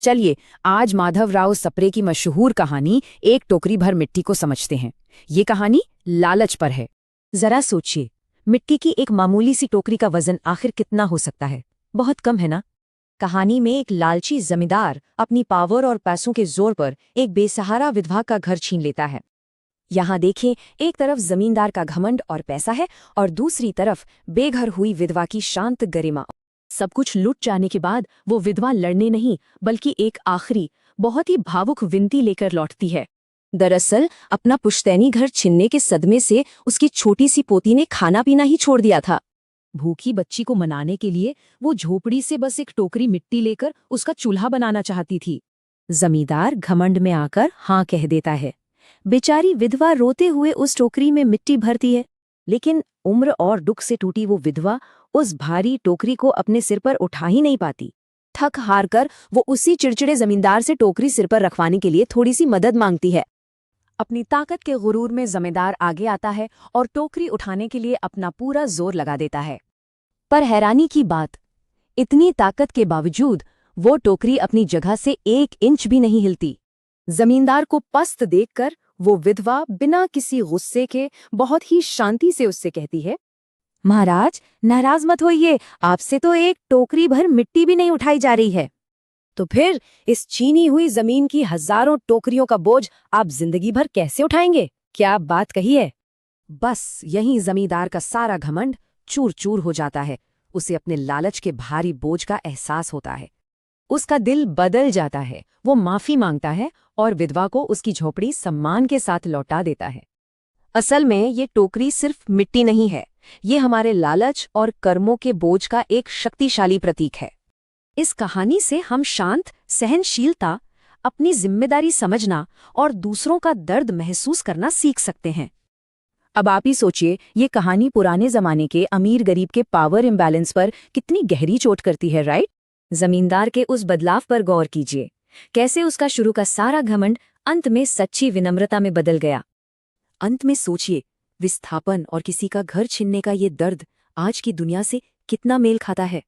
चलिए आज माधवराव सप्रे की मशहूर कहानी एक टोकरी भर मिट्टी को समझते हैं। ये कहानी लालच पर है। जरा सोचिए, मिट्टी की एक मामूली सी टोकरी का वजन आखिर कितना हो सकता है? बहुत कम है ना। कहानी में एक लालची जमींदार अपनी पावर और पैसों के जोर पर एक बेसहारा विधवा का घर छीन लेता है। यहाँ देखें, एक तरफ जमींदार का घमंड और पैसा है और दूसरी तरफ बेघर हुई विधवा की शांत गरिमा। सब कुछ लुट जाने के बाद वो विधवा लड़ने नहीं बल्कि एक आखिरी बहुत ही भावुक विनती लेकर लौटती है। दरअसल अपना पुश्तैनी घर छीनने के सदमे से उसकी छोटी सी पोती ने खाना पीना ही छोड़ दिया था। भूखी बच्ची को मनाने के लिए वो झोपड़ी से बस एक टोकरी मिट्टी लेकर उसका चूल्हा बनाना चाहती थी। जमींदार घमंड में आकर हाँ कह देता है। बेचारी विधवा रोते हुए उस टोकरी में मिट्टी भरती है, लेकिन उम्र और दुख से टूटी वो विधवा उस भारी टोकरी को अपने सिर पर उठा ही नहीं पाती। थक हार कर वो उसी चिड़चिड़े जमींदार से टोकरी सिर पर रखवाने के लिए थोड़ी सी मदद मांगती है। अपनी ताकत के गुरूर में जमींदार आगे आता है और टोकरी उठाने के लिए अपना पूरा जोर लगा देता है। पर हैरानी की बात, इतनी ताकत के बावजूद वो टोकरी अपनी जगह से 1 इंच भी नहीं हिलती। जमींदार को पस्त देखकर वो विधवा बिना किसी गुस्से के बहुत ही शांति से उससे कहती है, महाराज नाराज मत होइए, आपसे तो एक टोकरी भर मिट्टी भी नहीं उठाई जा रही है। तो फिर इस चीनी हुई जमीन की हजारों टोकरियों का बोझ आप जिंदगी भर कैसे उठाएंगे? क्या आप बात कही है? बस यहीं जमींदार का सारा घमंड चूर चूर हो जाता है। उसे अपने लालच के भारी बोझ का एहसास होता है। उसका दिल बदल जाता है। वो माफी मांगता है और विधवा को उसकी झोपड़ी सम्मान के साथ लौटा देता है। असल में ये टोकरी सिर्फ मिट्टी नहीं है, ये हमारे लालच और कर्मों के बोझ का एक शक्तिशाली प्रतीक है। इस कहानी से हम शांत, सहनशीलता, अपनी जिम्मेदारी समझना और दूसरों का दर्द महसूस करना सीख सकते हैं। अब आप ही सोचिए, ये कहानी पुराने जमाने के अमीर गरीब के पावर इम्बैलेंस पर कितनी गहरी चोट करती है, राइट? जमींदार के उस बदलाव पर गौर कीजिए, कैसे उसका शुरू का सारा घमंड अंत में सच्ची विनम्रता में बदल गया। अंत में सोचिए, विस्थापन और किसी का घर छीनने का ये दर्द आज की दुनिया से कितना मेल खाता है।